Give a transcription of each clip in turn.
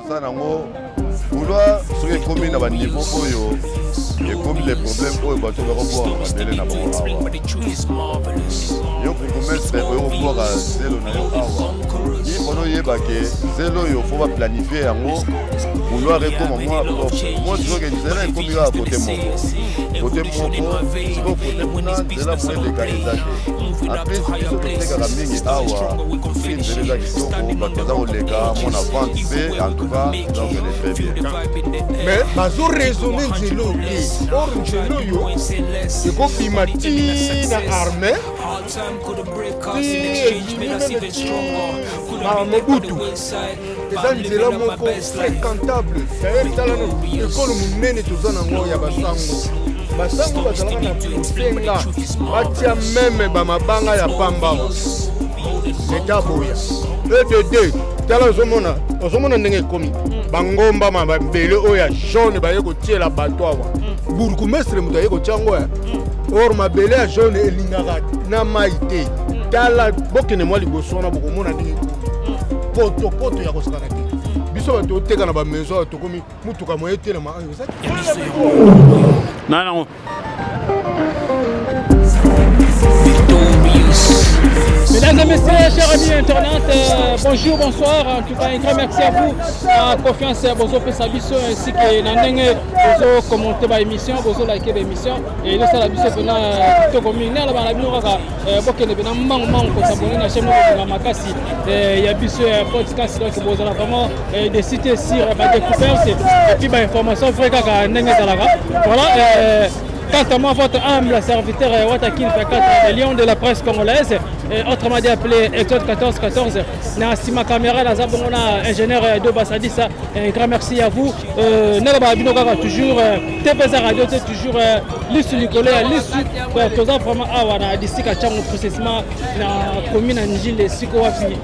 ça nango vouloir ce qui commune à niveau oyo et comme les problèmes oyo bato ba revoir bandele na bango awa yo kukomestre oyo revoir zelo na yo awa il faut yeba que zelo yo faut planifier yango vouloir comme moi je veux que zelo comme il a côté moko si vous côté mona zela pour légaliser après si vous faites que la mingi awa c'est déjà qui sont bato les gars mon avance en tout cas donc elle est très bien mais bazo raisonner zelo or nzelo yo ekobima tina armée mobutu eza nzela moko fréquentable d'ailleurs tala no ekolo monene toza nango ya basango bazalaka na pusenga batia meme bamabanga ya pambawa eta boya edd tala ozomona ndenge ekomi bangomba mabele oyo ya jaune baye kotiela bato awa burgumestre moto aye kotia yango ya or mabele ya jaune elingaka na mai te tala bokende mwa liboso wana bokomona ndenge ekomi poto ya kosakana te biso bato oteka na bamaison oyo tokomi mutuka moye telema nanango Mesdames et messieurs, chers amis internautes, bonjour, bonsoir. En tout cas, un grand merci à vous. La confiance à Bozo Pesabiso ainsi que Nandenge, Bozo commenter l'émission, Bozo liker l'émission. Et nous, ça la biso pendant tout comme il y a la bino raka, beaucoup de bina mang pour s'abonner à la chaîne de la Makasi. Il y a biso podcast donc Bozo la vraiment des sites sur la découverte et puis information vraie kaka Nandenge Zalaga. Voilà. Quant à moi, votre humble serviteur Watakin Fakat, le lion de la presse congolaise, autrement dit appelé Exode 1414, Nassima Caméra, Nazabona, ingénieur de Bassadissa, un grand merci à vous. Nalaba Binogaga, toujours, TPZ Radio, toujours, l'issue du collège, l'issue, tous les vraiment, d'ici qu'à Tchang, processement, la commune en Nigil, les Sikowafi,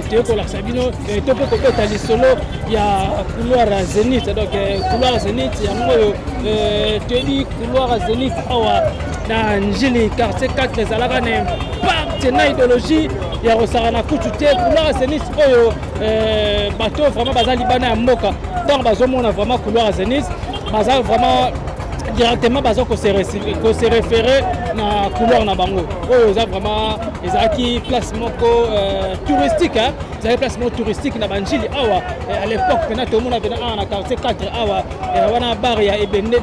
Théoko Larsabino, Topo Kopo Talisolo, il y a couloir Zénith, donc couloir Zénith, il y a Théodi, couloir Zénith, na Njili, quartier 4, les Alaganes, partenaire idéologie, il y a Rosarana Koututé, couloir Zénith, bateau vraiment basal libanais à Moka, donc on a vraiment couloir Zénith, basal vraiment directement bazo ko se référer na couloir na bango. Oh, ils ont vraiment qui place moko touristique hein. Ils ont placement touristique na Banjili awa à l'époque pendant tout le monde avait na quartier 4 awa wana bar ya ebende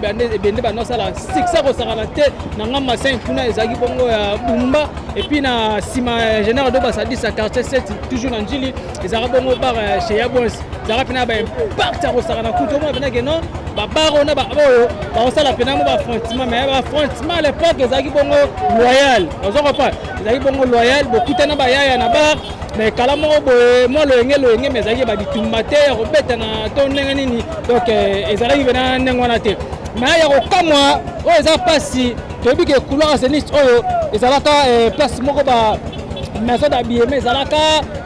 bana sala 6 ko sala te na ngama 5 kuna ezaki bongo ya Bumba et puis na sima général de Bassadi sa quartier 7 toujours na Njili ils ont bongo bar chez Yabons. Ils ont pena ba impact ko sala na kuto mo bena geno ba bar ona ba oyo ba sala pena mo ba affrontement mais ba affrontement à l'époque ezaki bongo loyal ozoko pas ezaki bongo loyal bokutana ba yaya na bar mais kala mo boye mo loyenge mais ezaki ba bitumba te ya kobeta na to ndenge nini donc ezalaki bena ndenge wana te mais ya kokamwa oyo eza pasi toyebi ke couloir Zénith oyo ezalaka place moko ba maison d'habillement ezalaka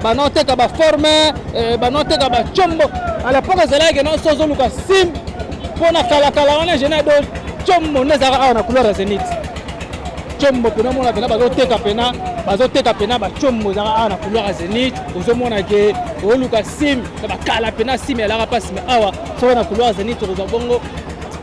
banoteka ba forme banoteka ba chombo à l'époque ezalaki non sozoluka sim pona kala wana jena do chombo nezaka awa na couloir Zénith chombo pena mona pena bazoteka pena ba chombo zaka awa na couloir Zénith ozomona ke oluka sim ba kala pena sim elaka passe mais awa so na couloir Zénith oza bongo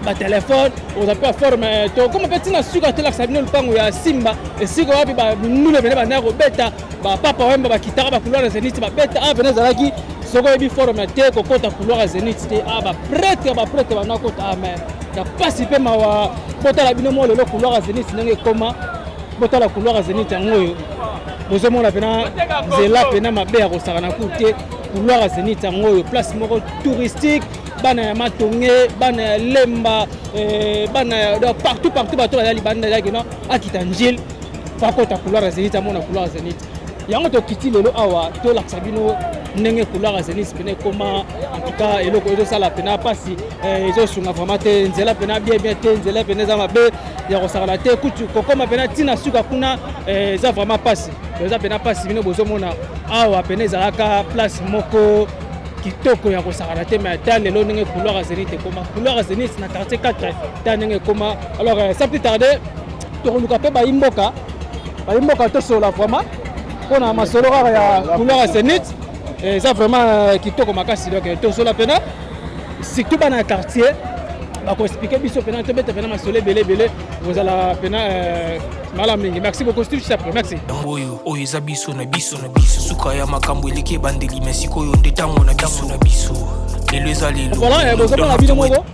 ba téléphone oza pe forme to comme petit na suka te la sabino lupango ya simba et siko wapi ba nule pena ba ndako beta ba papa wemba ba kitaka ba couloir Zénith ba beta a pena zalaki soko ebi forme te ko kota couloir Zénith te a ba prêtre ba na kota mais ya pasi pe mawa botala bino mo lelo couloir Zénith ndenge koma botala couloir Zénith ngoyo bozomona pena zela pena mabe ya kosaka na kute couloir Zénith ngoyo place moko touristique bana ya matonge bana ya lemba bana partout bato ya libanda ya kino akita njil fa kota couloir Zénith amona couloir Zénith yango to kiti lelo awa to laksa bino ndenge couloir Zénith pena koma en tout cas eloko ezo sala pena pasi ezo sunga vraiment te nzela pena bien te nzela pena za mabe ya kosala te kutu kokoma pena tina suka kuna za vraiment pasi eza pena pasi bino bozomona awa pena ezalaka place moko kitoko ya kosala te mais ta lelo ndenge couloir Zénith koma couloir Zénith na quartier 4 ta ndenge koma alors sans plus tarder to luka pe ba imboka to sola vraiment pona masolo ya couloir Zénith ça vraiment kitoko makasi donc tozola pena surtout dans le quartier ba ko expliquer biso pena to beta pena masole belé vous allez pena malam mingi merci beaucoup Steve Chapeau merci oyo eza biso na biso suka ya makambo eleki bandeli merci koyo ndetango na biso lelo eza lelo voilà bozoma na bino moko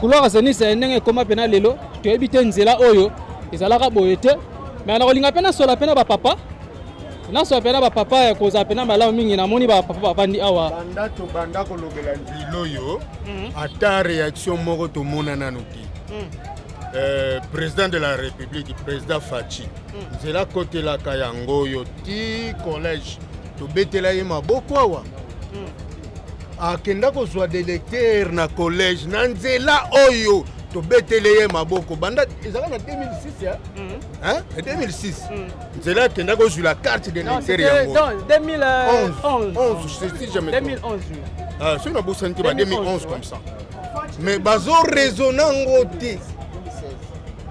couloir zeni c'est ndenge koma pena lelo to ebite nzela oyo ezalaka boyete mais na kolinga pena sola pena ba papa na so pena ba papa ko za pena malamu mingi na moni ba papa bandi awa banda ko lobela ndilo yo ata réaction moko to mona nanu ki président de la République président Fachi nzela côté la kayango yo ti collège to betela ye maboko awa akenda ko zwa d'électeur na collège na nzela oyo to betele ye maboko banda ezaka na 2006 hein 2006 nzela kenda ko zwa la carte de l'électeur dans 2011 si jamais 2011 c'est une bosse anti 2011 comme ça mais bazo raisonnant côté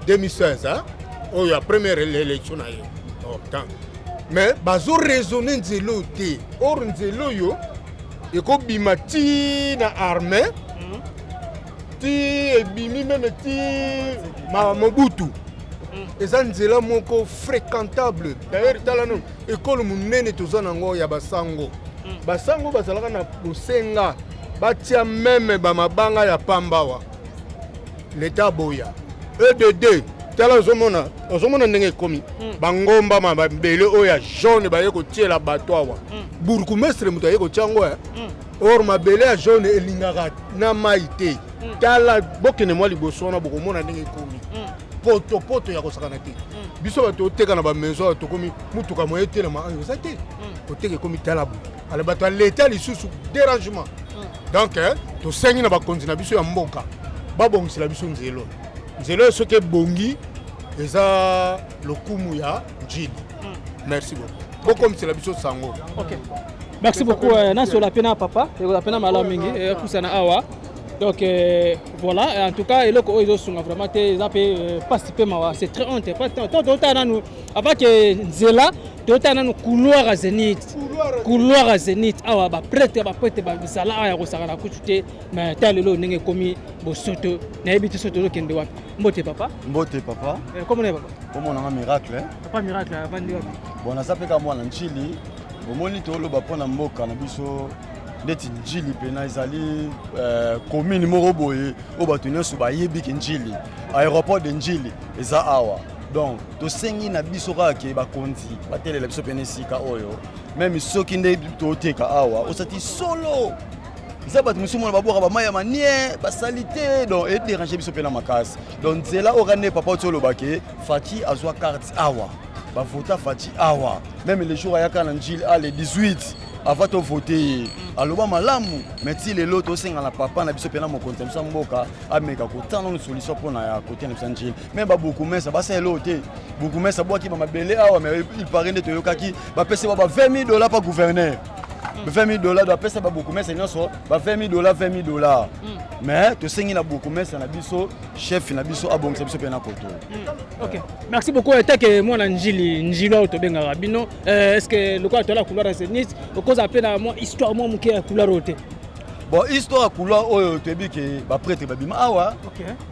2016 hein oh la première élection na yo oh tant mais bazo raisonner nzelo te or nzelo yo eko bimati na armée ti ebimi même ti Mobutu eza nzela moko fréquentable d'ailleurs tala no école munene toza nango ya basango bazalaka na bosenga batia même bamabanga ya pambawa l'état boya EDD tala ozomona ndenge ekomi bangomba mabele oyo ya jaune baye kotiela bato awa bourgmestre moto aye kotia yango or mabele ya jaune elingaka na mai te tala bokende mwa liboso wana bokomona ndenge ekomi poto ya kosakana te biso bato oteka na bamaison tokomi mutuka moye telema eza te oteka ekomi tala ala bato ya leta lisusu dérangement donc tosengi na bakonzi na biso ya mboka babongisela biso nzelo soki ebongi eza lokumu ya njili merci beaucoup bokomisela biso sango ok merci beaucoup nasola pena papa ekola pena malamu mingi ekusana awa donc voilà en tout cas eloko oyo ezosunga vraiment te eza mpe pasi mpe mawa c'est très honte totala nanu avant ke nzela totala nanu couloir à zénith awa baprêtre bazala awa ya kosaka na kutu te mais ta lelo ndenge ekomi bosoto nayebi te soto ozokende wapi mbote papa komo na ye papa komo nanga miracle papa miracle avandi wapi bon naza mpe ka mwana nchili omoni toloba mpo na mboka na biso ndeti njili pena ezali commune moko boye oyo bato nyonso bayebiki njili aéroport de njili eza awa donc tosengi na biso kaka ke bakonzi batelela biso pene esika oyo meme soki nde toteka awa osati solo eza bato mosusu mona babwaka bamai ya manie basali te donc edérange biso pena makasi donc nzela oyo kande papa oti olobake Fachi azwa carte awa bavota Fachi awa meme le jour ayaka na njili ale 18 avant to voter aloba malamu meti lelo to senga na papa na biso pena mokonzi biso mboka ameka kotana no solution pona ya côté na biso njili mais ba beaucoup mesa ba selo te beaucoup mesa boaki ba mabele awa mais il paraît de toyokaki ba pese ba $20 par gouverneur $20 doit pesa ba beaucoup mesa nyonso ba $20 mais to sengi na beaucoup mesa na biso chef na biso abongisa biso pena koto ok merci beaucoup eteke mwana njili oyo tobengaka bino est-ce que lokola tola couloir ya zénith okoza mpe na mwa histoire mwa moke ya couloir oyo te bon histoire ya couloir oyo toyebi ke baprêtre babima awa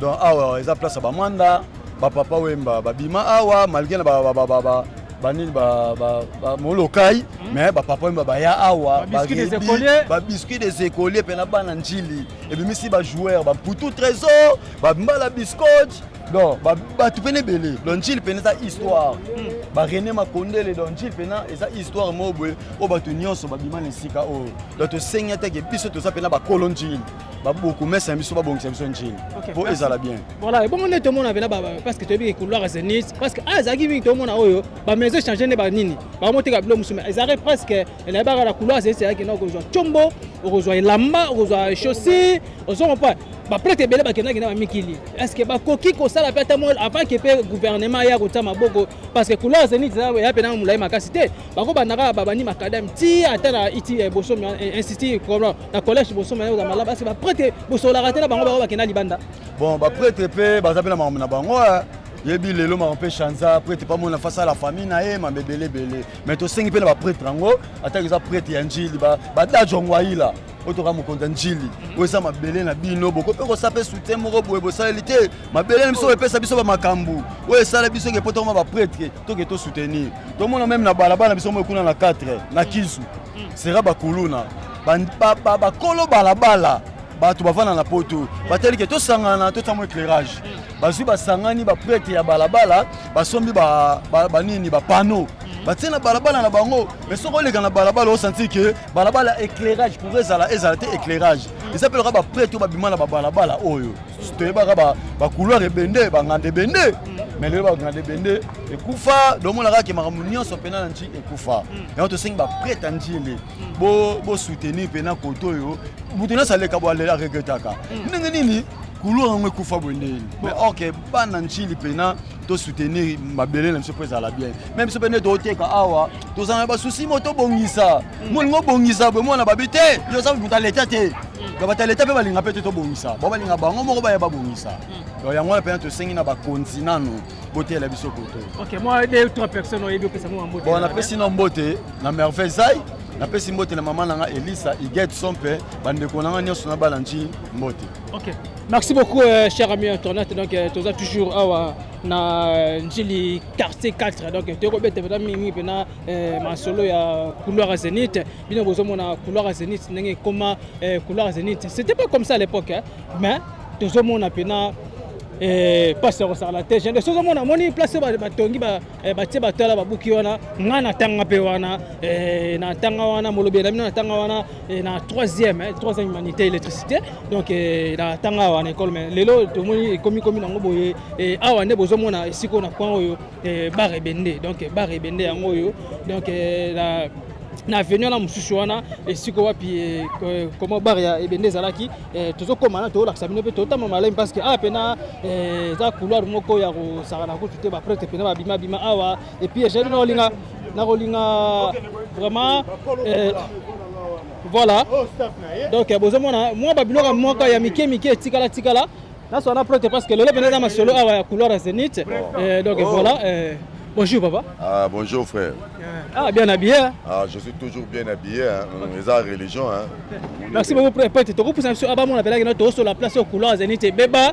donc awa eza place ya bamwanda bapapa wemba babima awa malgré na banini molokai mais bapapa wemba baya awa babiscuit des écoliers pena bana njili ebimisi bajoueur bamputu trésor bambala biscotte donc bato pene ebele donc njili pene eza histoire barené makondele donc njili pena eza histoire moko boye oyo bato nyonso babima na esika oyo donc tosengi ateke biso toza pena bakolo njili babokomesa na biso babongisa biso njili po ezala bien voilà ebongo nde tomona pena parce que toyebi couloir ya zénith parce que ezalaki mingi tomona oyo bamaison change nde banini bamoteka bilo mosusu mais ezalaki presque enayebaka na couloir ya zénith ezalaki na okozwa ntiombo okozwa elamba okozwa chaussure ozompa baprêtre ebele bakendaki na bamikili est ce que bakoki kosala mpe ata mo avant ke mpe gouvernement ya kotia maboko parce que couloir ya zénith eya mpe na molai makasi te bakobandaka babani makadame ti ata na iti bosomi institut na collège bosomi oza malamu parce que baprêtre bosolaka te na bango bakenda libanda bon baprêtre mpe baza mpe na makambo na bango yebi lelo ma pe chanza prêtre pas mon face à la famille na e ma belé mais to sengi pe na ba prêtre ngo ataki za prêtre ya njili ba da jongwa ila otoka mokonza njili oza ma belé na bino boko pe ko sape soutien moko boye bo salité ma belé na biso epesa biso ba makambu oye sala biso ke poto ma ba prêtre to ke to soutenir to mona même na balabala biso mo kuna na 4 na kisu sera ba kuluna ba kolo balabala bato bavana na poto bateli ke to sangana to tamo éclairage bazui basangani ba prêtre ya balabala basombi ba nini ba panneau batina balabala na bango mais soko leka na balabala o sentir que balabala éclairage pour ezala te éclairage ils appellent ba prêtre ba bimana ba balabala oyo to ba ba couloir ebende ba ngande bende mais le ba ngande bende ekufa do mona ka ke maramunio so pena na nchi ekufa et on te sing ba prêtre njili bo soutenir pena koto yo mutuna saleka bo alela regretaka ndenge nini couloir ngwe kufa bondeli mais OK bana njili pena to soutenir mabele na monsieur président bien même ce pena to teka awa to zana ba souci moto bongisa mo bongisa bo mona babite yo sa buta leta te ga bata leta pe balinga pe to bongisa bo balinga bango moko ba ya ba bongisa yo yango pena to sengi na ba continent boté la biso koto. OK moi deux trois personnes ont ébi pesa mo mbote bon na pesi no mbote na merveille zai na pesi mbote na maman nanga Elisa Iget Sompe bande konanga nyoso na balanchi mbote. OK merci beaucoup cher ami internaute donc tu as toujours awa na njili quartier 4 donc tu ko bete vraiment mingi pena ma solo ya couloir à Zénith bino bozo mona couloir à Zénith ndenge comment couloir à Zénith c'était pas comme ça à l'époque hein? Mais tozo mona pena passer sur la tête je suis mona moni place ba tongi ba tie ba tala ba buki wana ngana tanga pe wana na tanga wana molobe na tanga wana na troisième humanité électricité donc na tanga wana école mais lelo to moni komi nango boye awa ne bozo mona siko na kwa oyo bare bende donc bare bende yango oyo donc na avenue na mususu wana esiko wapi comment bar ya ebende zalaki tozokoma na tolakisa bino pe totama malamu parce que a pena za couloir moko ya kosaka na kutute ba prêtre pena bima awa et puis j'ai na kolinga vraiment voilà donc bozomona moi babiloko moka ya mike tikala na so na prêtre parce que le pena za masolo awa ya couloir ya Zénith donc voilà bonjour papa. Ah bonjour frère. Ah bien habillé. Ah je suis toujours bien habillé hein. Les arts religion hein. Merci beaucoup prêtre. Tu repousses sur aba mon appel que sur la place au couloir Zénith beba.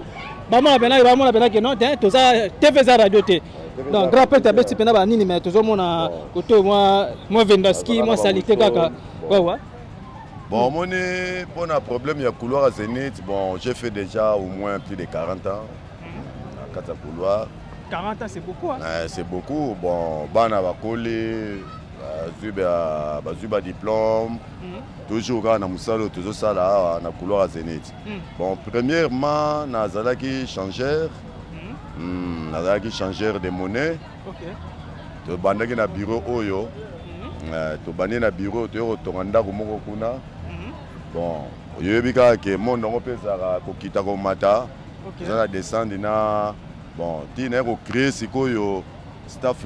Maman appel ba mon appel que non tu ça TV za radio té. Donc grand prêtre abeti pena ba nini mais tozo mona koto moi vendaski moi salité kaka. Ouais. Bon mon pour un problème il y a couloir à Zénith. Bon j'ai fait déjà au moins plus de 40 ans. À 4 couloirs. 40 ans, c'est beaucoup. Hein? C'est beaucoup. Bon, bana va coller, zuba diplôme. Toujours quand on a musalo, toujours ça là, on a couloir à Zénith. Bon, premièrement, on a zalaki changeur, de monnaie. Tu bandaki na bureau oyo, tu bandaki na bureau, tu retournes kumoko kuna. Bon, yebika ke monde on peut ça kokita komata. Tu vas descendre na bon, tu as créé ce staff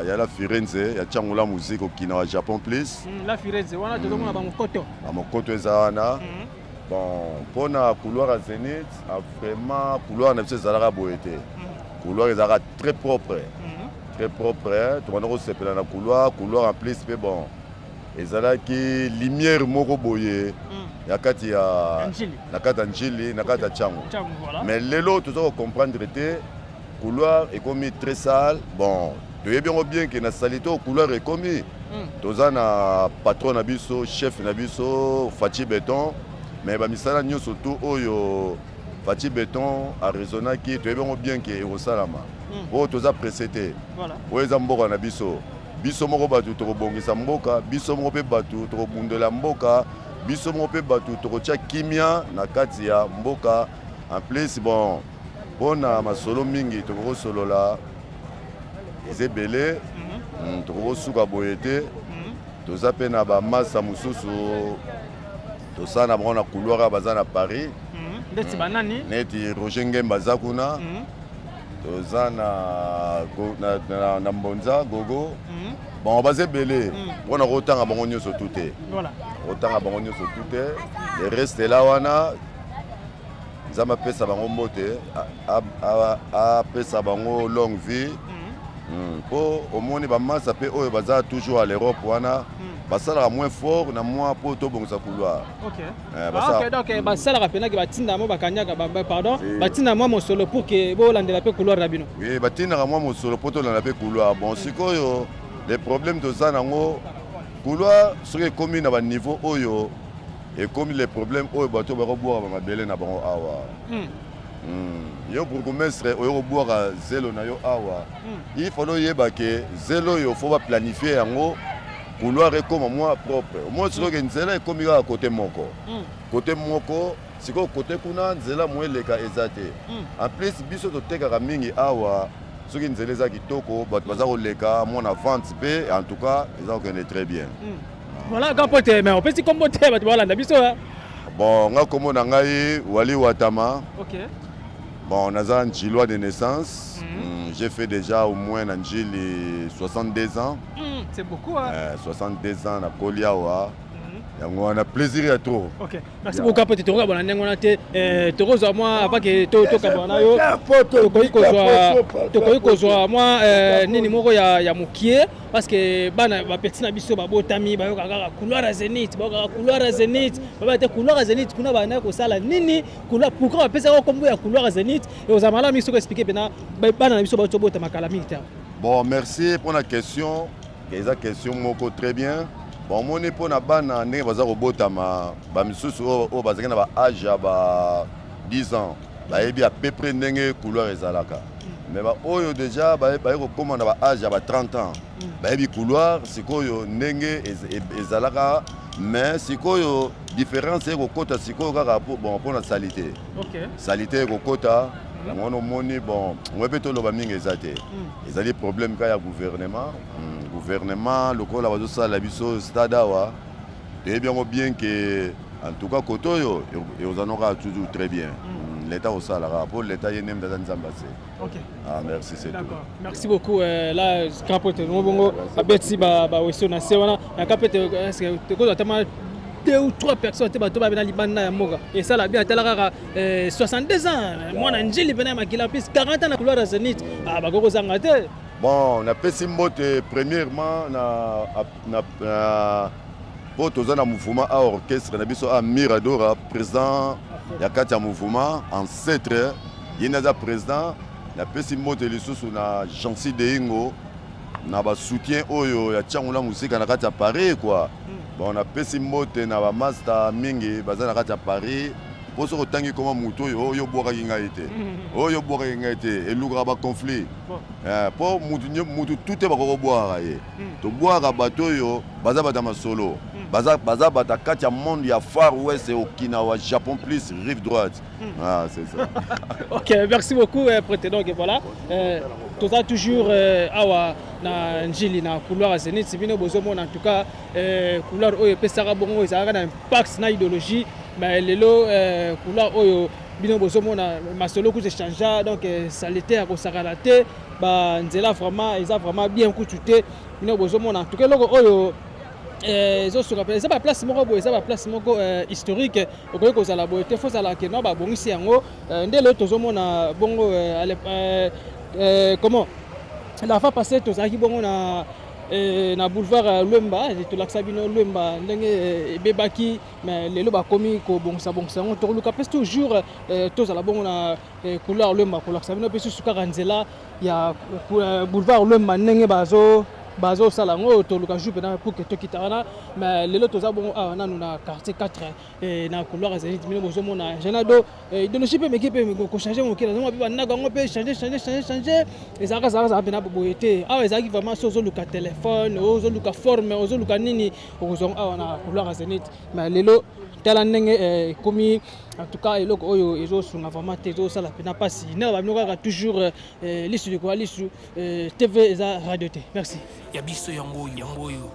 ya la Firenze, ya Changula musique au Kina Japon plus. La Firenze, on a toujours mon koto. Mon koto ezana. Bon, pour na couloir à Zénith, vraiment couloir na c'est Zara boete. Couloir ezara très propre. Très propre, tu vas nous sepela na couloir en plus mais bon. Ezala qui lumière moko boye. Yakati ya nakata njili, nakata changu. Mais lelo tu dois comprendre que couloir est commis très sale. Bon, tu es bien que na salito couloir est commis. Toza na patron na biso, chef na biso, Fati Béton, mais ba misala nyo surtout oyo Fati Béton a raisonné que tu es bien que au salama. Oh toza précédé. Voilà. Oeza mboka na biso. Biso moko batu to bongisa mboka, biso moko pe batu to bundela mboka, biso moko pe batu to tia kimia na kati ya mboka. En plus bon bona masolo mingi toko solo la ezebele toko suka boyete toza pe na ba massa mususu tosana bona couloir bazana Paris ndeti banani neti Roger Ngemba zakuna toza na Mbonza gogo bon bazebele bona rotanga bango nyoso tuté voilà rotanga bango nyoso tuté le reste là wana nzambe apesa bango mbote apesa bango longue vie mpo omoni bamasa mpe oyo baza toujours à l'Europe wana basalaka moins fort na mwa mpo tobongisa couloir. Donc basalaka mpenaki batinda mo bakanyaka pardon batinda mwa mosolo pour ke bolandela mpe couloir na bino. Oui, batindaka mwa mosolo mpo tolanda mpe couloir. Bon sikoyo les problèmes toza nango couloir soki ekomi na baniveau oyo ekomi les problèmes oyo bato bakobwaka bamabele na bango awa. Yo bourgmestre oyo kobwaka zelo na yo awa il faut oyeba ke zelo oyo faut baplanifier yango couloir ekoma mwa propre omoi sikoke nzela ekomi kaka kote moko sikoyo kote kuna nzela mo eleka eza te en plus biso totekaka mingi awa soki nzela eza kitoko bato baza koleka mona vente mpe en tout cas eza kokende très bien. Voilà grand pote mais opesi kombo te bato balanda biso. Bon nga kombo na ngai Wali Watama. OK. Bon naza Njilois de naissance. J'ai fait déjà au moins na Njili 62 ans. C'est beaucoup hein. 62 ans na Koliawa. yango wana plaisir ya trop. OK. Merci beaucoup pote tokoka bona ndengo na te tokozwa moi avant que tokaba na yo tokoki kozwa moi nini moko ya mukie parce que bana ba petit na biso babotami bayoka kaka couloir à Zénith bayoka couloir à Zénith baba te couloir à Zénith kuna bana ko sala nini couloir pourquoi ba pesa ko kombo ya couloir à Zénith et aux amala miso ko expliquer bena bana na biso ba tobota makala mingi ta. Bon merci pour la question. Eza question moko très bien. Bon moni pour na bana ndenge baza kobotama ba misusu o bazaki na ba âge ba 10 ans bayebi à peu près ndenge couloir ezalaka mais ba oyo déjà ba ko komanda ba âge ba 30 ans bayebi couloir sikoyo ndenge ezalaka mais sikoyo différence eko kota sikoyo kaka bon pour la salité. OK. Salité eko kota on moni bon on peut toloba mingi ezate ezali problème ka ya gouvernement gouvernement lokola bazosala biso stade awa bien que en tout cas kotoyo et aux anoka toujours très bien l'état au salara pour l'état yenem dans Nzambase. OK. Ah merci c'est d'accord tout. Merci beaucoup là capote no bongo abeti ba weso na sewana na capote est-ce que ko tama 2 ou 3 personnes te bato ba bina libanda ya moka et ça la bien talaka 62 ans moi na njili bena makila plus 40 ans na couloir à Zénith ah ba ko zanga te. Bon, on a fait Simbote premièrement pour tous un mouvement à orchestre, on a vu à Miradora président Yakatia mouvement ancêtre, il y a président, on a fait Simbote les sous na Jansi de Ingo, na ba soutien oyo ya tchangula musique na Katia Paris quoi. Bon, on a fait Simbote na ba master mingi bazana Katia Paris. Pour se retenir comme un mouton, yo boire ingayité, yo boire ingayité, et l'ougra ba conflit. Pour mouton tout est ba boire aye. To boire à bateau yo, baza bata solo, baza bata katia monde ya Far West et Okinawa, Japon plus rive droite. Ah c'est ça. OK, merci beaucoup prêté donc voilà. Tout ça toujours awa na njili na couloir à Zénith, c'est bien besoin en tout cas couloir oyo pesara bongo ezaka na impact na idéologie. Mais lelo couloir oyo bino bozomona masolo ku échange donc ça l'était à kosakalaté ba nzela vraiment eza vraiment bien kututé bino bozomona en tout cas loko oyo ezo soka pe ça ba place moko boye ça ba place moko historique okoki kozala boye te faut sala ke no ba bongisi yango ndelo tozomona bongo comment la fois passée tozaki bongo na boulevard Lwemba tolakisa bino Lwemba ndenge ebebaki mais lelo bakomi kobongisa ngo toluka pese toujours tozala bongo na couloir Lwemba kolakisa bino pese sukaka nzela ya boulevard Lwemba ndenge bazo sala ngo toluka jupe na pour que tokitana mais lelo toza bongo awa nanu na quartier 4 na couloir à Zénith bino bozomona genado idéologie pe mekipe ko changer mo kila zo ba naga ngo pe changer ezaka za bena boyete awa ezaki vraiment sozo luka téléphone ozo luka forme ozo luka nini ozo awa na couloir à Zénith mais lelo tala ndenge komi en tout cas eloko oyo ezo sunga vraiment tezo sala pena pasi na ba mnoka toujours lisu de quoi lisu TV eza radio te merci ya biso yango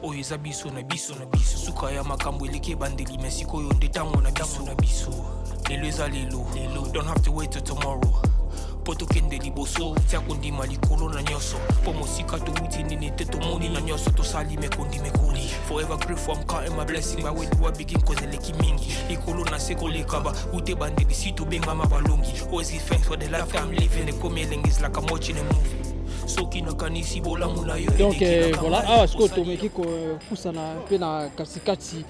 oyo eza biso na biso suka ya makambo eleke bandeli mesiko yo ndetango na biso lelo eza lelo don't have to wait till tomorrow po tokende liboso tia kondima likolo na nyonso po mosika towuti nini te tomoni na nyonso tosali mekondi mekoli forever grateful I'm counting my blessing my way do I begin cause eleki mingi likolo na se kolekaba ute bandeli si tobengama balongi always give thanks for the life I'm living the coming is like I'm watching a movie. Donc voilà, awa siko tomeki kusana pe na katikati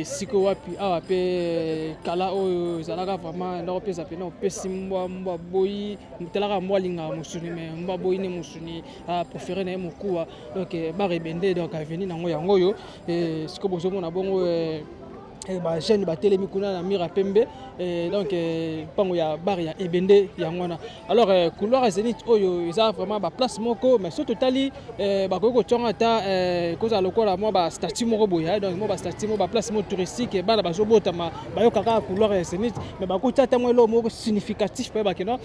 siko wapi awa pe kala oyo ezalaka vraiment ndako pesa pe na opesi mbwa boyi mutelaka mbwa linga musuni mais mbwa boyi ne musuni a préféré na mokuwa donc bare bende donc aveni nango yango yo siko bozomona bongo ba jeune ba telemi kuna na mira pembe donc pango ya bar ya ebende yangwana alors couloir Zenith oyo eza vraiment ba place moko mais surtout tali ba ko tonga ta koza lokola mo ba statut moko boya donc mo ba statut mo ba place mo touristique ba na ba jobota ma ba yo kaka couloir Zenith mais ba ko tata mo lo moko significatif pe ba keno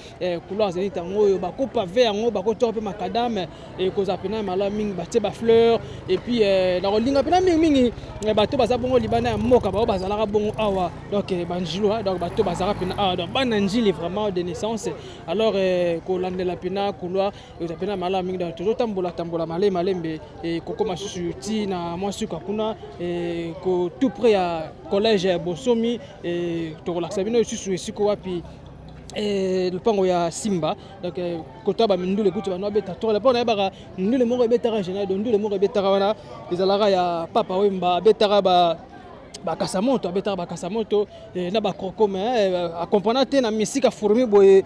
couloir Zenith oyo ba ko pavé yango ba ko tonga pe makadam et koza pena mala mingi ba te ba fleur et puis na rolinga pena mingi ba to ba za bongo libana moka ba bazalaka bongo awa donc banjilo donc bato bazalaka pena awa donc bananjili vraiment de naissance alors kolandela pena couloir pena mala mingi donc toujours tambola malembe et koko masusu ti na mwasuka kuna ko tout près ya collège Bosomi et tokolakisa bino susu esiko wapi le pango ya Simba donc kota ba mindule kutu ba no beta to le pona ba ndule mo beta général donc ndule mo beta wana ezalaka ya papa wemba beta ba bakasamoto abetaka bakasamoto na bakroko mais accompagna te na misika fourmi boye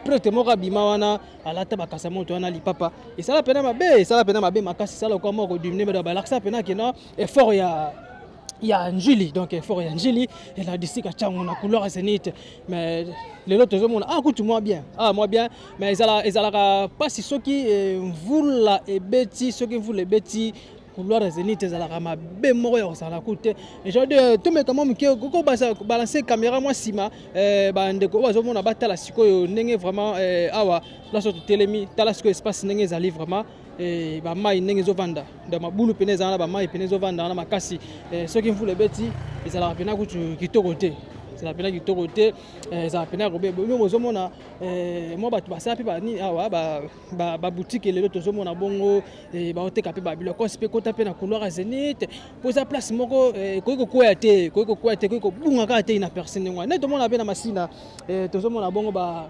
prêtre moko bima wana alata bakasamoto wana lipapa esala pena mabe makasi sala kwa moko dumine ba balaksa pena kena effort ya njili donc effort ya njili et la disika chango na couleur Zenith mais les autres hommes kutu moi bien mais ezala pas si soki mvula ebeti soki mvula ebeti couloir Zenith ezalaka mabe moko ya kosala kute genre de tomeka mo mike koko balancer caméra moi sima bandeko bazomona batala sikoyo ndenge vraiment awa place telemi tala sikoyo espace ndenge ezali vraiment ba mai ndenge zovanda da mabulu pene ezala ba mai pene zovanda na makasi soki mvula ebeti ezalaka pena kutu kitoko te la pena kitoko te za pena robe bo mozomona mo batu basapi ba ni awa ba boutique lelo tozomona bongo ba oteka pe ba biloko spe kota pe na couloir Zenith poza place moko koiko koya te koiko bunga ka te ina personne ngwa ne tomona pe na masina tozomona bongo ba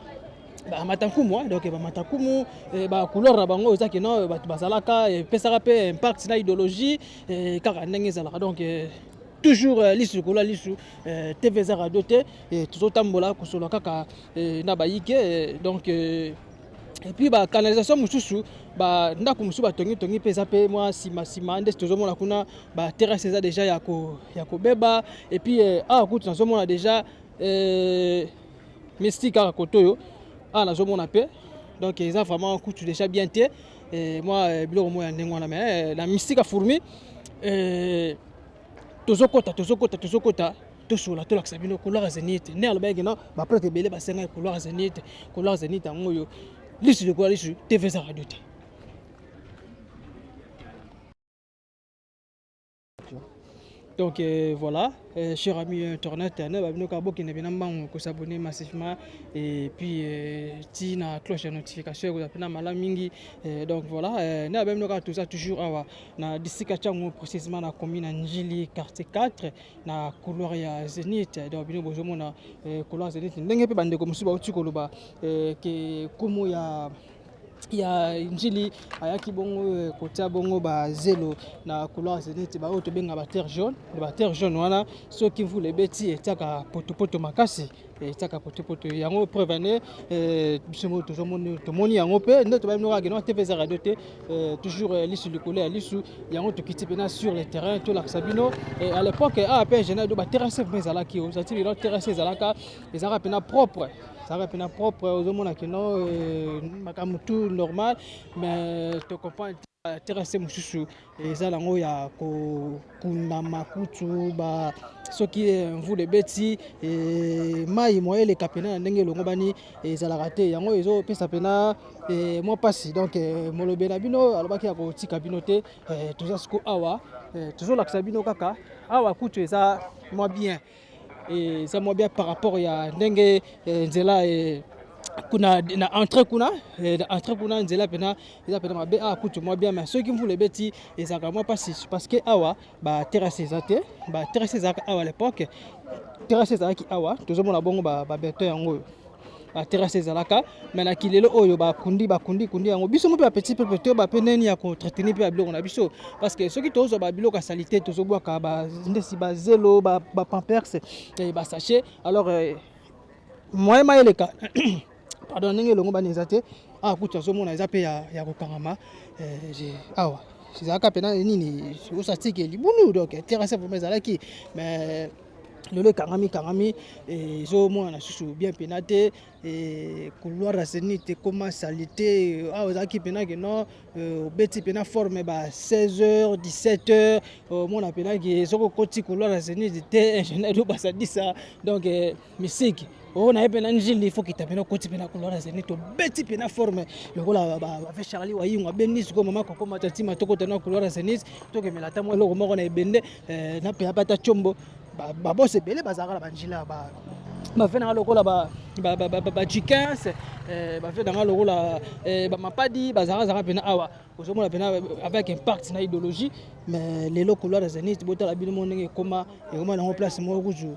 matankumu donc ba matankumu ba couleur na bango ezaki no batu bazalaka pesaka pe impact na idéologie kaka ndenge ezalaka donc toujours lisu kola lisu TV za radio te toujours tambola kosolo kaka na bayike donc et puis ba canalisation mususu ba ndako mususu ba tongi pesa pe moi sima nde tozomona kuna ba terrasse za déjà ya ko beba et puis kutu nazomona déjà mystique à kotoyo nazomona pe donc ils ont vraiment kutu déjà bien te moi biloko mo ya ndenge wana mais la mystique a fourmi tozokota tosola tolakisa bino couloir Zenith ne alobaki na ba prêtre belé basenga couloir Zenith yango yo lisu de quoi lisu TV za radio te. Donc voilà, chers amis internautes, nous s'abonner massivement et puis tina cloche de notification vous appelez mala mingi donc voilà nous avons tout ça toujours na district chango précisément na commune Njili quartier 4 na couloir ya Zenith donc bino bozomona couloir Zenith ndenge pe bande ko musuba utikoloba ke kumu ya Njili ayaki bongo kotia bongo ba zelo na couloir Zenith ba oto benga ba terre jaune wana soki vous les beti etaka poto makasi etaka poto yango prévenir bisemo tomoni yango pe ndoto ba mnoka geno TV za radio te toujours lisu likolo ya lisu yango tokiti pena sur le terrain to la sabino à l'époque pe jeune do ba terrasse bezala ki ozati le terrasse ezalaka ezaka pena propre aux hommes qui n'ont tout normal mais tu comprends terrasse mususu ezalango ya ko kuna makutu ba soki vous les beti mai moye le kapena ndenge longo bani ezalaka te yango ezo pesa pena moi passi donc molobe na bino alobaki ya ko tika bino te toza siko awa toujours la bino kaka awa kutu eza moi bien et ça moi bien par rapport ya ndenge nzela kuna na entrée kuna nzela pena eza pena mabe kutu moi bien mais ceux qui voulaient beti ezaka moi pas parce que awa ba terrasse ezate ba terrasse ezaka awa à l'époque terrasse ezaki awa tozomona bongo ba beto yango ba terrasse ezalaka mais na kilelo oyo ba kundi yango biso mo pe petit peu ba peneni ya ko entretenir pe biloko na biso parce que ceux qui tozo ba biloko salité tozobwaka ba ndesi ba zelo ba pampers et ba sachet alors moi maeleka pardon ndenge longo baneza te kutu azomona eza pe ya kokangama awa ezalaka pena nini osatiki libulu donc terrasse vraiment ezalaki mais lelo ekangami ezomona na susu bien pena te couloir ya Zénith ekoma salité awa ezalaki pena ke non obeti pena forme ba 16h 17h omona pena ke soko okoti couloir ya Zénith te ingénieur do basadisa donc musique on a pena njili il faut qu'il tapena koti pena couloir ya Zénith obeti pena forme lokola avec Charlie Wayinga benis ko mama ko matati matoko tena couloir ya Zénith to ke melata mo eloko moko na ebende na pe apata chombo ba boss ebele bazaka la banjila ba vena nga lokola ba G15 ba vena nga lokola ba mapadi bazaka pena awa ozomona pena avec impact na idéologie mais lelo couloir ya Zénith botala bino ndenge koma na place mo kuju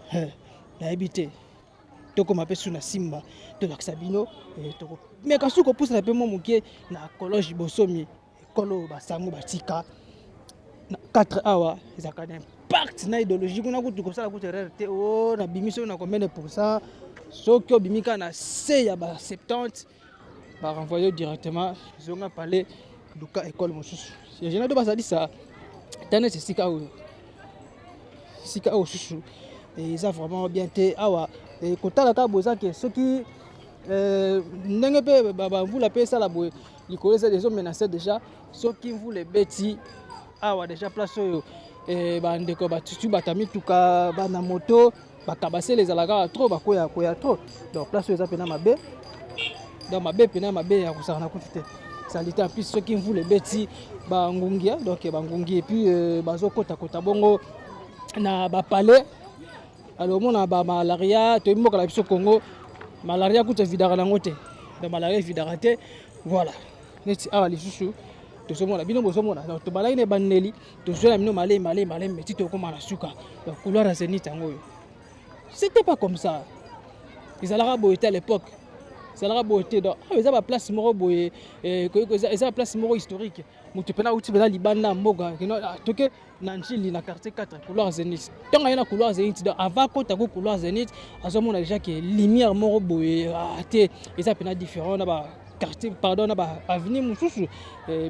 na habité tokoma pe suna simba to lakisa bino toko mais kasu ko pousse na pe mo mukie na collège bosomi kolo basango batika 4 awa ezaka impact na idéologie kuna kutu kosala kutu RRT na bimiso na combien de pourcent soki obimika na C ya ba 70 ba renvoyer directement zonga palais luka école mosusu ya jena do basadi ça tane c'est sika o susu et ça vraiment bien te awa et kotala ka boza ke soki ndenge pe ba mvula pe sala boye likolo ça des hommes menacés déjà soki mvula beti awa déjà place oyo bandeko batutu batami tuka bana moto bakabase les alaka trop bakoya trop donc place oyo eza pena mabe donc mabe pena mabe ya kosaka na kutu te salité en plus soki mvula beti bangungia donc bangungi et puis bazokota bongo na bapalais alors mona ba malaria to mboka la biso Congo malaria kuta vidara nango te de malaria vidara te voilà neti awa lisusu tozomona bino bozomona donc to balai ne baneli tozela bino malé mais ti to koma na suka donc couloir ya Zénith yango c'était pas comme ça ils allaient boiter à l'époque ça la beauté donc ils avaient place moko boye ils avaient place moko historique mutu pena uti bela libanda mboga toke na njili na quartier 4 couloir Zénith donc il y a couloir Zénith donc avant ko ta couloir Zénith azomona déjà que lumière moko boye te ils avaient pena différent na ba quartier pardon na ba avenue mususu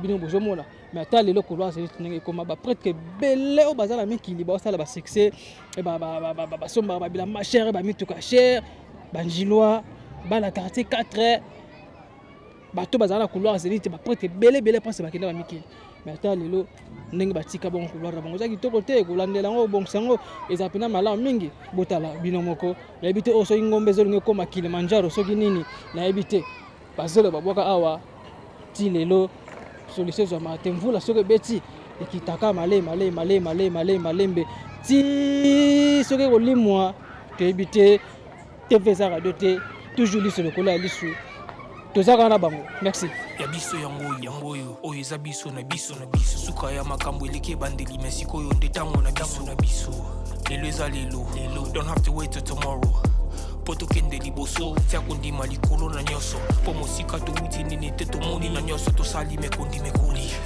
bino bozomona mais ata lelo couloir Zénith ndenge koma ba presque belé o bazala mekili ba sala ba succès et ba somba ba bila ma cher ba mituka cher banjilwa ba la quartier 4 bato bazala couloir Zénith ba presque belé pense ba kenda ba mikili mais ata lelo ndenge batika bon couloir bango za kitoko te kolandela ngo bon sango eza pena malamu mingi botala bino moko na ebite o so ngombe zolinge koma Kilimanjaro soki nini na ebite bazelo babwaka awa ti lelo solution za matemvula soki beti ekitaka malembe ti soki kolimwa te ebite TV za radio te toujours liso lokolo ya lisu tozaka na bango merci ya biso yango oyo eza biso na biso suka ya makambo eleki bandeli mais sikoyo nde ntango na biso lelo eza lelo don't have to wait till tomorrow poto kende liboso tia kondima likolo na nyonso po mosika touti nini te tomoni na nyonso tosali mekoli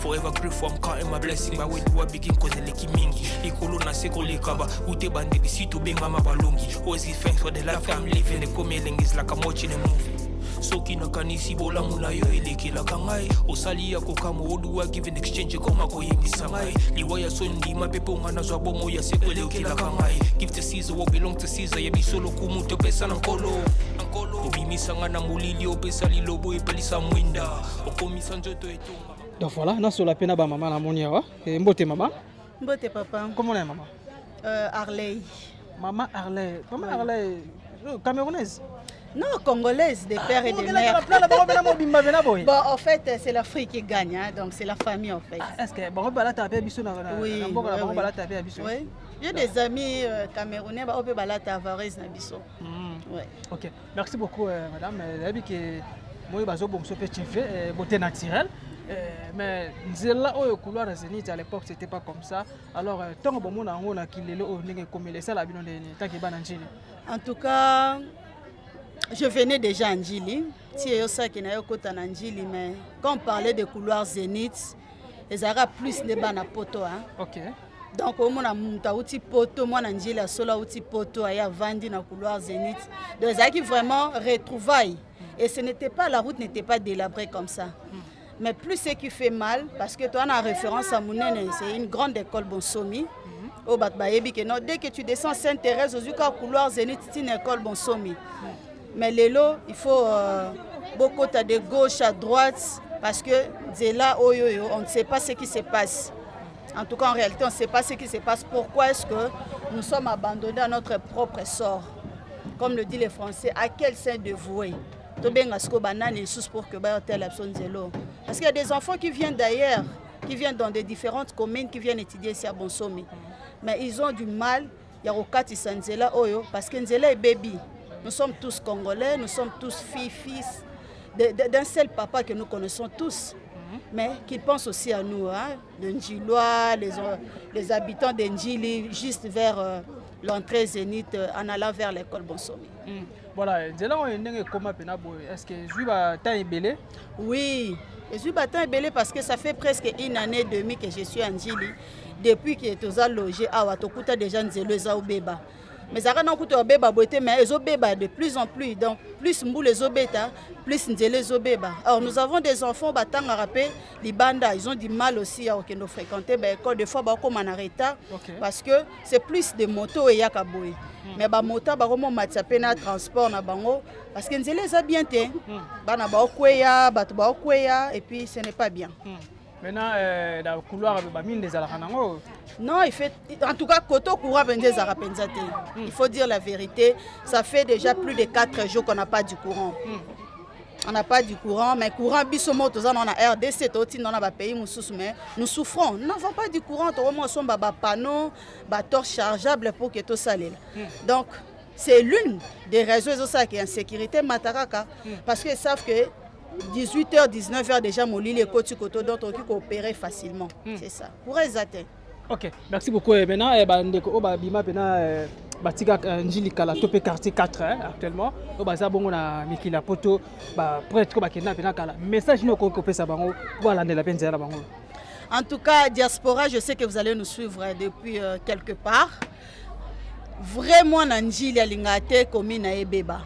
forever grateful I'm counting my blessing by way do I begin kozeleki mingi likolo na se koleka ba ute bandeli si tobengama balongi always give thanks for the life I'm living the coming is like I'm watching a movie soki nakanisi bolamu na yo elekelaka ngai osali ya kokama oduwa give in exchange koma koyembisa ngai liwaya so ndima mpe mpo nga nazwa bomo ya seko elekelaka ngai give to Caesar what belong to Caesar yebiso lokumu topesa na nkolo obimisa nga na molili opesa lilobo epelisa mwinda okomisa nzoto etonga donc voilà nasola pena ba mama na moni awa mbote mama mbote papa comment on est maman Arley maman Arley camerounaise. Non, congolaise, des pères et des mères. Bon, en fait, c'est l'Afrique qui gagne, hein, donc c'est la famille en fait. Est-ce que bon, bah là, tu as bien biso na oui. Oui. J'ai des amis camerounais, on peut balader Tavares na biso. Ouais. Ok, merci beaucoup madame. D'habitude que moi bazo bon so petit fait beauté naturelle. Mais là au couloir de Zénith à l'époque c'était pas comme ça. Alors tant que bon on a qu'il est là au ningue comme les ça bino de tant que ba Njili. En tout cas, je venais déjà à Njili. Si yo ça qui na yo kota na Njili, mais quand on parlait de couloir Zénith, les arabes plus de bana poto hein. Ok. Donc au mona muta uti poto moi na Njili sola uti poto aya vandi na couloir Zénith. Donc ça qui vraiment retrouvailles. Et ce n'était pas, la route n'était pas délabrée comme ça. Mais plus ce qui fait mal, parce que toi, on a référence à Mounene, c'est une grande école Bonsomi. Au Batbayebi, dès que tu descends Sainte-Thérèse, au couloir Zénith, c'est une école Bonsomi. Mais l'élo, il faut beaucoup de gauche à droite, parce que là, on ne sait pas ce qui se passe. En tout cas, en réalité, on ne sait pas ce qui se passe. Pourquoi est-ce que nous sommes abandonnés à notre propre sort? Comme le disent les Français, à quel sein dévoué? Pour que parce qu'il y a des enfants qui viennent d'ailleurs, qui viennent dans des différentes communes, qui viennent étudier ici à Bonsomi. Mais ils ont du mal, il y a Rokati Sanzela Oyo, parce que Nzela est baby. Nous sommes tous Congolais, nous sommes tous filles, fils d'un seul papa que nous connaissons tous. Mais qu'ils pensent aussi à nous, hein, de Njilois, les habitants de Njili, juste vers l'entrée Zénith, en allant vers l'école Bonsomi. Voilà, est-ce que je suis belé? Oui, je suis belé parce que ça fait presque une année et demie que je suis en Njili. Depuis que tu as logé à Watokuta, déjà Nzelo au Beba. Mais ça n'a pas beba beauté, mais les obéba de plus en plus. Donc, plus mbou les obéta, plus les obéba. Alors, nous avons des enfants, battant à rapper, les bandas, ils ont du mal aussi à nous fréquenter. L'école, des fois, comme en arrêta, parce que c'est plus de motos et yakaboué. Mais les motos, ils matchapé na transport na bango, parce que nous les a bien té. Bana ba okweya, batu ba okweya, et puis ce n'est pas bien. Maintenant, dans le couloir, non, il fait, en tout cas, il faut dire la vérité. Ça fait déjà plus de 4 jours qu'on n'a pas du courant. On n'a pas du courant, mais courant, on a RDC, dans le pays, mais nous souffrons. Nous n'avons pas du courant, nous avons des panneaux, des torches chargeables pour que tout ça aille. Donc, c'est l'une des raisons qui est en sécurité, Mataraka, parce qu'ils savent que 18h, 19h déjà, mon lit est côté donc on peut coopérer facilement. C'est ça. Pour les atteindre. Ok, merci beaucoup. Maintenant, Batika Njili Kala topé quartier 4 actuellement. Baza bongo na Mikila Poto prêtre ba kena pena kala. Message no ko kopesa bango voilà de la penza bango. En tout cas, diaspora, je sais que vous allez nous suivre depuis quelque part. Vraiment Njili alingate commune na Ebeba.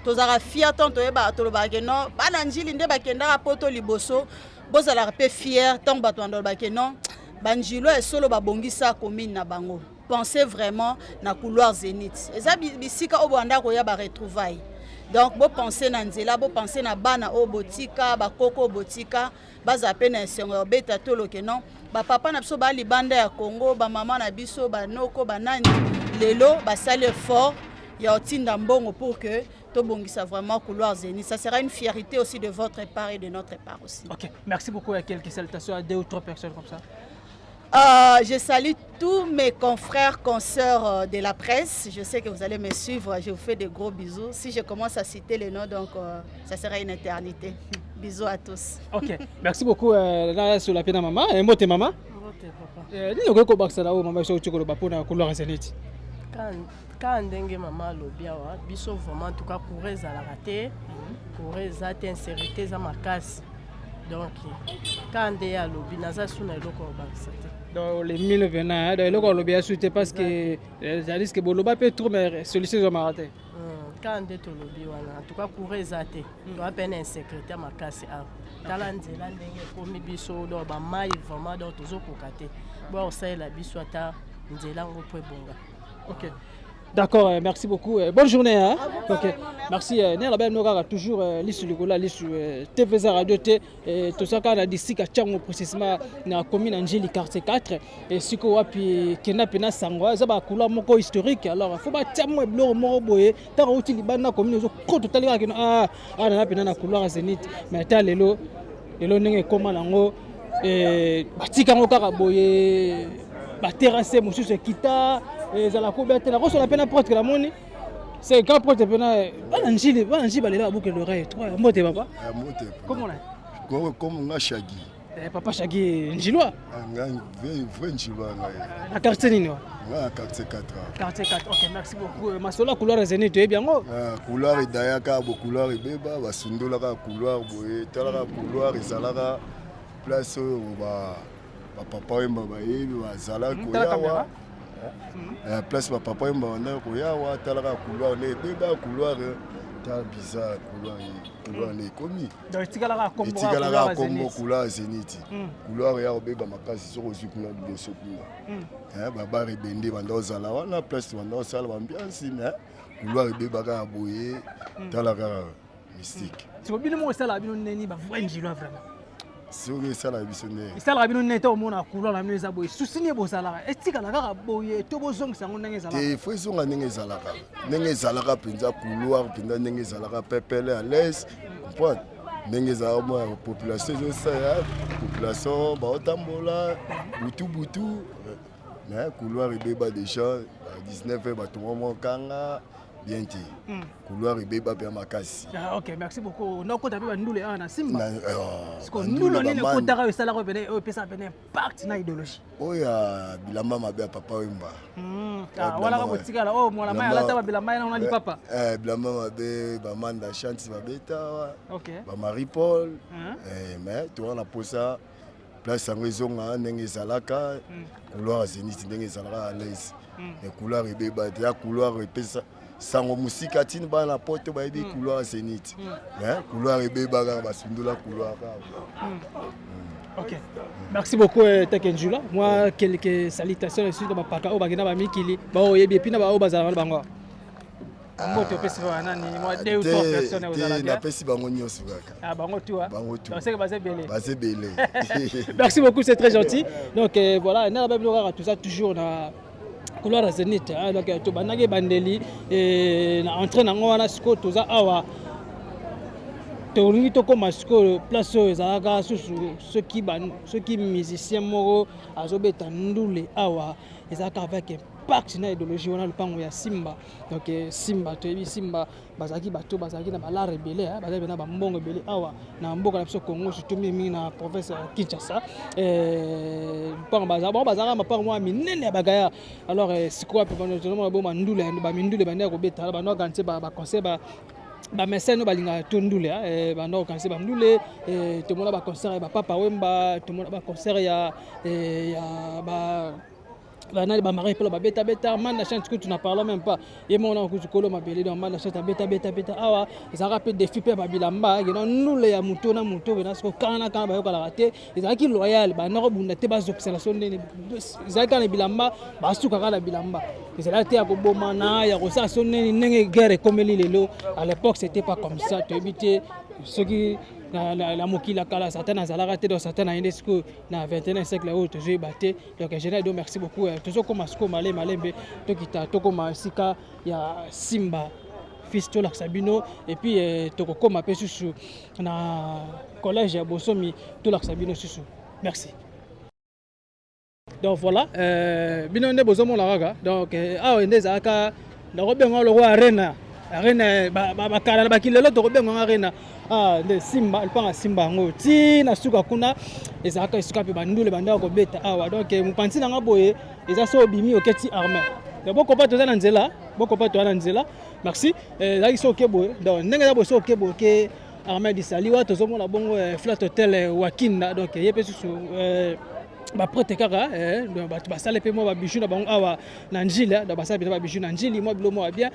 Tozara fier tant toyeba tolobakeno bana Njili nde bakenda poto liboso bozala rapé fier tant bato ndolbakeno banjilo e solo babongisa commune na bango. Pensez vraiment na couloir Zénith. Eza bisika obanda ko ya ba retrouvailles. Donc bo penser na nzela, bo penser na bana o botika, ba koko botika, baza pe na sengo beta tolo kenon. Ba papa na biso ba libanda ya Congo, ba mama na biso ba noko ba nani lelo ba sale fort ya otinda mbongo pour que Tobongisa vraiment couloir Zénith. Ça sera une fierté aussi de votre part et de notre part aussi. Ok, merci beaucoup. À quelques salutations à 2 ou 3 personnes comme ça. Je salue tous mes confrères, consoeurs de la presse. Je sais que vous allez me suivre. Je vous fais de gros bisous. Si je commence à citer les noms, donc ça sera une éternité. Bisous à tous. Ok, merci beaucoup. Là, sur la peine à maman. Et moi, t'es maman? Moi, t'es papa. Dis-nous que tu as maman sur le couloir Zénith. Quand ndenge maman lobia wa biso vraiment en tout cas courir à la raté courir à insécurité za makasi donc quand ndé ya lobi naza suna eloko bakisate dans les 1020 dans eloko lobia suite parce que ça risque que boloba peut trop mais solution za maraté quand ndé to lobi wana en tout cas courir à té to appelle insécurité makasi a tala nzela ndenge komi biso do ba mai vraiment donc tozo kokate bo ça la biso ata nzela ngo po bonga. Ok. D'accord, merci beaucoup. Bonne journée. Hein? Okay. Merci. Nous avons toujours l'issue de TVZ Radio T. Tout ça, quand on a dit que nous précisément dans la commune Angéli quartier 4. Et si on a pu Pena Sangwa, ça va couler un historique. Alors, il faut pas tellement bleu moroboye. Tant qu'on utilise la commune, on peut totalement que on a Pena couloir Zénith. Mais tant les n'est comment lango et batika ngo karaboye. baterrasse mosusu ekita ezala kobe te nakosola mpe na porte la moni c'est quand porte pena bana njili balela babuke l'oreille toi mbote papa mbote comment là comme nga Shagi papa Shagi njilwa nga vrai njilwa nga na quartier nini wa nga quartier 4 quartier 4 OK merci beaucoup masola couleur zeni to bien ngo couleur dayaka bo couleur beba basundola ka couleur boye talaka couleur ezalaka place ba papa wemba bayebi bazala koyawa place ba papa wemba wana koyawa talaka couloir ne beba couloir ta bizarre couloir ne komi donc tikalaka kombo couloir zeniti couloir ya beba makasi soko zikuna liboso kuna baba rebende banda ozala wana place banda osala ambiance mais couloir beba ka boye talaka mystique tu bino mo sala bino neni ba vrai njilo vraiment soki esala biso nde esalaka bino nete omona couleur na bino eza boye susi nie bozalaka etikala kaka boye to bozongisa yango ndenge ezalaka te fo ezonga ndenge ezalaka mpenza couloir mpenza ndenge ezalaka pepele à l'aise comprendre ndenge ezalaka mwa population ezosala population baotambola butu mais couloir ebeba déjà 19 batongo mokanga bien te couloir ebeba pe makasi OK merci beaucoup na kota pe bandule ana simba siko ndulo nini kota ka esala ko bene o pesa bene impact na idéologie oya bilamba mabe papa wemba wala ka botikala o mola mai alata ba bilamba na ni papa bilamba mabe ba manda chanti babeta OK ba Marie Paul mais tu on a posa place en raison ndenge ezalaka couloir zenith ndenge ezalaka à l'aise mais couloir ebeba ya couloir epesa sango musika tini bana poto bayebi couloir zenith couloir ebeba kaka basundula couloir OK merci beaucoup Takenjula moi quelques salutations ici de bapaka o bagena ba mikili ba oyebi epina ba o bazala bango moto pesi ba nani moi 2 ou 3 personnes aux ala na pesi bango nyoso kaka bango tout donc c'est que basé belé merci beaucoup c'est très gentil donc voilà na ba biloko tout ça toujours na couloir zenith donc to banaki bandeli na entrée nango wana siko toza awa tolingi tokoma siko place oyo ezalaka susu soki musicien moko azobeta ndule awa ezalaka avec impact na idéologie wana lupango ya simba donc simba toyebi simba bazalaki bato bazalaki na balar ebele bazalaki na bambongo ebele awa na mboka na biso Congo surtout mingi na province ya Kinshasa lupango bazalaka mapango mwa minene ya bagaya alors sikoyo mpe banotoloma baboma ndule bamindule bande ya kobeta bando akanse baconseil ba message balinga tondule bando kanse bamdule tomona ba concert ya papa wemba tomona ba concert ya banani ba Marie Paul ba beta manda chante que tu n'as parlé même pas et mon on kolo mabele dans manda chante beta awa ça rappelle défi pe ba bilamba que non nule ya muto na muto na sko kana ba yoka la raté ezaki loyal ba nako bunda te ba observation ndene ezaki na bilamba ba suka kala bilamba ezala te ya koboma na ya kosa sonne ndenge guerre comme lelo à l'époque c'était pas comme ça tu éviter ce qui la mokila kala certains azalaka te dans certains na indesco na 21e siècle où toujours batté donc général donc merci beaucoup toujours comme asko malembe to kita to comme sika ya simba fils to Sabino et puis to koma pe susu na collège ya Bosomi to Sabino susu merci donc voilà bino nde bozomo la raga donc awa ndezaka na robenga lo arena bakala bakilelo tokobenga arena nde simba lipanga simba yango ti na suka kuna ezalaka esuka mpe bandule bandako kobeta awa donc mopanzi nanga boye eza so obimi oketi armée donc bokopa toza na nzela merci ezalaki so oke boye donc ndenge eza boye so oke boye ke armée disaliwa tozomona bongo flat hotel wakinda donc ye mpe susu ba prête kaka bato basala pe mo ba bijou na bango awa na njila da basala ba bijou na njili mo bilo mo bien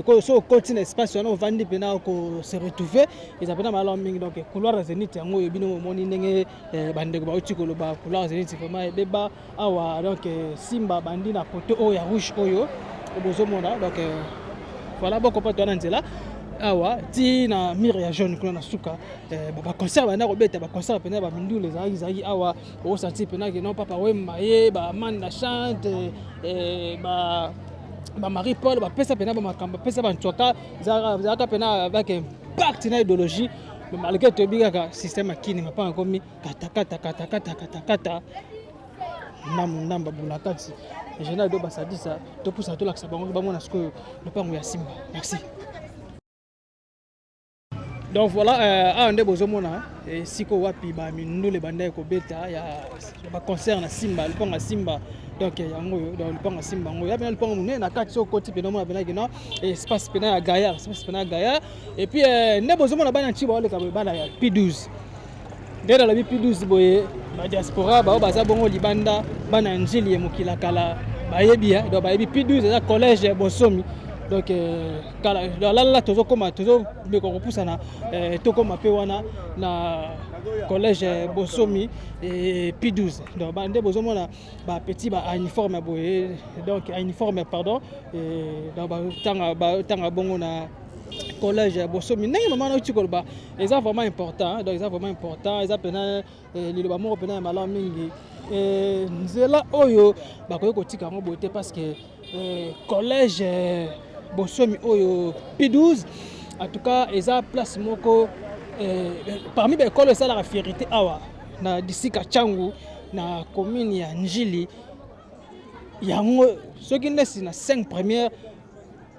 ko so continue espace wana ovandi pe na ko se retrouver ils appellent malo mingi donc couloir zenith yango yebino moni ndenge bandeko ba utikolo ba couloir zenith vraiment beba awa donc simba bandi na poto o ya rouge oyo obozo mona donc voilà boko pa to na nzela awa ti na mire ya jaune kuna na suka ba concert bana robeta ba concert pena ba mindule zaki awa o senti pena que non papa wemba ye ba manda chante ba Marie Paul ba pesa pena ba makamba pesa ba ntsoka zaka pena avec impact na idéologie mais malgré to biga ka système akini mapa komi kata namba bunakati général do basadisa to pour ça to laksa bango bango na ce que le pango ya Simba. Merci. Donc voilà, ande bozomona siko wapi ba minule banda ko beta ya ba concerne Simba, le pango Simba. Donc yango dans le pango Simba ngo ya bena le pango munene na kati so koti pe no mona bena gina espace pena ya Gaillard, espace pena Gaillard et puis ne bozomona bana nchi ba ole ka bana ya P12. Dès la P12 boye ba diaspora ba baza bongo libanda bana njili mokila kala ba yebi donc ba yebi P12 za collège Bosomi. Donc là toujours comme toujours mais qu'on repousse na to comme pe wana na collège Bosomi et P12 donc bande bozomona ba petit ba uniforme boye donc uniforme pardon et donc ba tanga bongo na collège Bosomi ndenge maman na uti kolba eza vraiment important donc eza vraiment important eza pena liloba moko pena malamu mingi nzela oyo bakoki kotika ngo bote parce que collège Bosomi oyo P12 en tout cas eza place moko parmi les écoles ça la fierté awa na disika Changu na commune ya Njili yango soki nesi na 5 premières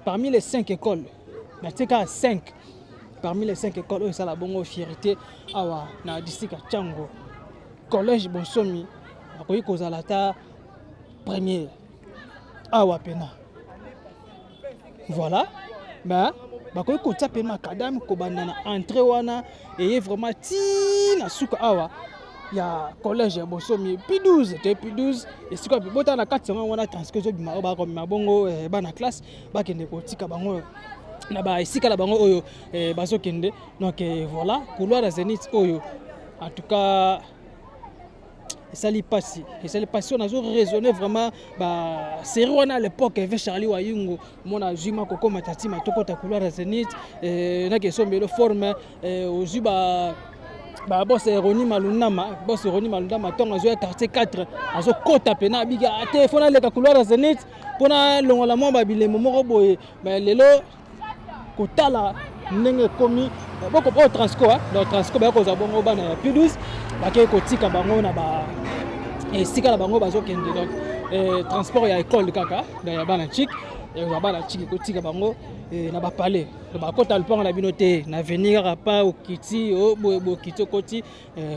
parmi les 5 écoles na tika 5 parmi les 5 écoles ça la bongo fierté awa na disika Changu collège Bosomi akoyi kozala ta première awa pena. Voilà, ben, bakoy ko tapé makadam ko bandana entrée wana et vraiment tina suka awa ya collège Bosomi P12 te P12 et siko bota na 4 wana transcription bima ba ko mabongo bana classe ba kende ko tika bango na ba isika la bango oyo baso kende donc voilà couloir la Zénith oyo en tout cas et ça lui passe on a raisonné vraiment bah c'est à l'époque avec Charlie Wayungo mon azuma koko matati matoko ta couloir Zénith na que son belo forme au zuba bah boss Roni Malundama ton azo quartier 4 azo kota pena biga téléphone le couloir Zénith pona longola mo babile momoko boye bah lelo kotala ndenge komi boko po transco donc transco ba ko za bongo bana P12 ba ke kotika bango na ba et sika la bango bazo kende donc transport ya école kaka ya bana chik ya bana chik kotika bango na ba palais ba kota le pont na binote na venir pas au kiti au bo kito koti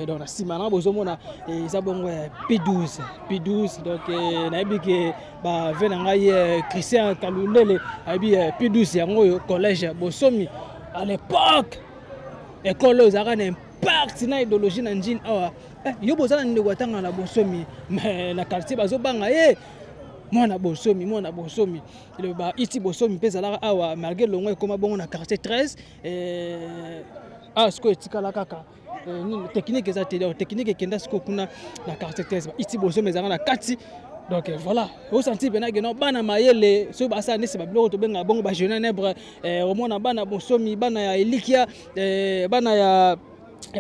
donc na simana bozo mona za bongo P12 donc na biki ba venanga ye Christian Kalundele abi P12 yango collège Bosomi à l'époque école aux arana impact na idéologie na njini awa yo bozana ndeko atanga na Bosomi mais na quartier bazo banga mwana Bosomi le ba iti Bosomi pesa la awa malgré longo ekoma bongo na quartier 13 sko etikala kaka technique za télé technique ekenda sko kuna na quartier 13 iti Bosomi ezanga na kati. Donc voilà, au senti bena geno bana mayele so basa nesi babilo to benga bongo ba jeune nebre au mona bana Bosomi bana ya Elikia bana ya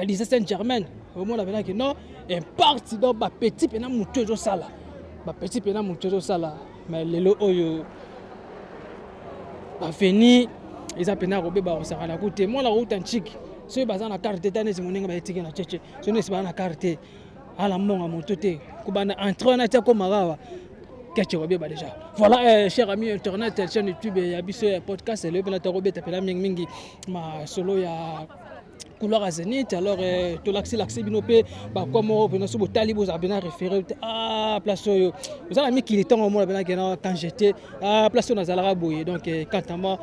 lycée Saint-Germain au mona bena geno un parti donc ba petit pena mutozo sala mais lelo oyo ba fini eza pena robe ba osaka na kote moi la route antique so basa na carte tanesi moninga ba etike na cheche so nesi ba na carte ala monga montote kubana entrée na tako magawa keche robe ba déjà voilà chers amis internet chaîne YouTube ya biso podcast le pena ta robe ta pena mingi ma solo ya couloir Zénith alors to l'accès binope ba quoi mo pena so botali boza bena référé place yo vous avez mis qu'il est temps au moins quand j'étais à place on a zalara boye donc quant à moi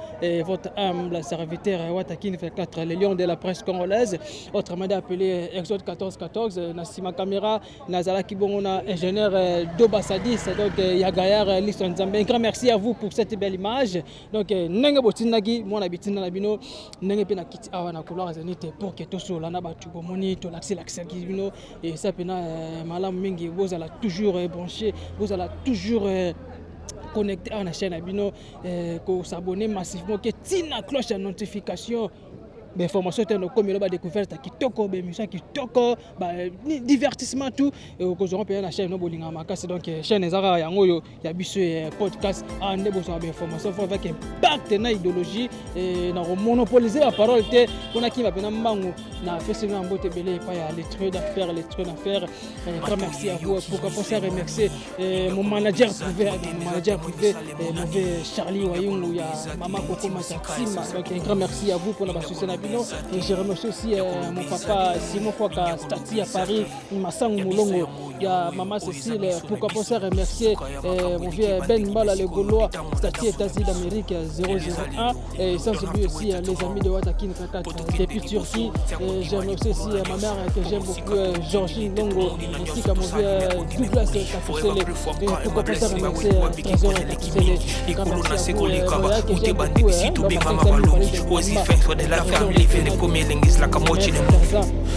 votre humble serviteur Watakin fait 4 les lions de la presse congolaise autrement appelé Exode 1414 Nassima Caméra Nazala Kibongona ingénieur d'Obasadis donc Yagayar Lisson Nzambe. Un grand merci à vous pour cette belle image donc nenge botinagi mon habitina na bino nenge pe na kiti awa na couloir Zénith pour que tout cela na batu bomoni to l'accès bino et ça pena malam mingi vous allez toujours branché vous allez toujours connecté à la chaîne abino s'abonner massivement que tina cloche de notification information te no comme ba découverte kitoko be émission kitoko ba divertissement tout ko zo pe na chaîne no bolinga makasi donc chaîne ezaka yango yo ya biso podcast ande bozo ba information faut avec impact na idéologie et na monopoliser la parole te on a qui va pena mbangu na festival mbote belé pas ya les trucs d'affaires grand merci à vous pour penser remercier mon manager privé mauvais Charlie Wayungu ya maman Coco Matatima donc un grand merci à vous pour la succès na bino et je remercie aussi mon papa Simon Foka Stati à Paris Massangu Mulongo ya maman Cécile pour penser remercier mon vieux Ben Mbala le Gaulois Stati États-Unis d'Amérique 001 et sans oublier aussi les amis de Watakin Kaka depuis Turquie je remercie aussi ma mère que j'aime beaucoup Georgine Longo ainsi qu'à mon vieux Douglas Kafusele et pourquoi pas remercier Trésor Kafusele et quand merci à vous voilà que j'aime beaucoup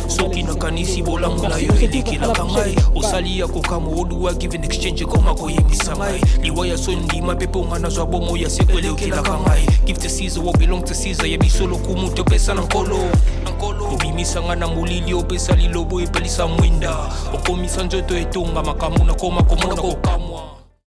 soki nakanisi bolamu na yo elekilaka ngai osali ya kokama oduwa given exchange koma koyebisa ngai liwa ya so ndima mpe mpo nga nazwa bomo ya seko eleokilaka ngai give to Caesar what belong to Caesar yebiso lokumu topesa na nkolo obimisa nga na molili opesa lilobo epelisa mwinda okomisa nzoto etonga makambo nakoma komona kokamwa